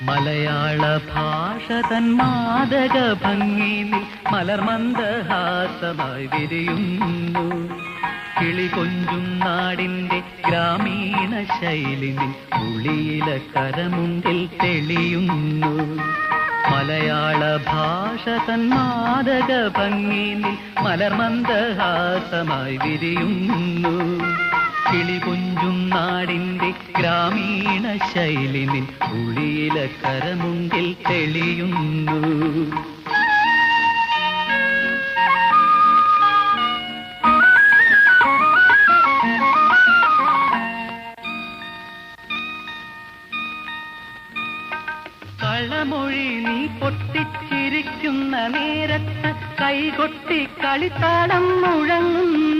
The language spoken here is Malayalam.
മലയാള ഭാഷ തൻ മാദക ഭംഗിയിൽ മലർമന്ദഹാസമായി വിരിയുന്നു. കിളി കൊഞ്ചും നാടിന്റെ ഗ്രാമീണ ശൈലിനിൽ ഉളിയില കരമുണ്ടിൽ തെളിയുന്നു. മലയാള ഭാഷ തൻ മാദക ഭംഗിയിൽ മലർമന്ദഹാസമായി വിരിയുന്നു. കിളി കൊഞ്ചും നാടിന്റെ ഗ്രാമീണ ശൈലിനിൽ ഉളിയില കരമുണ്ടിൽ തെളിയുന്നു. കളമൊഴി നീ പൊട്ടിച്ചിരിക്കുന്ന നേരത്ത് കൈകൊട്ടി കളിത്താളം മുഴങ്ങുന്നു.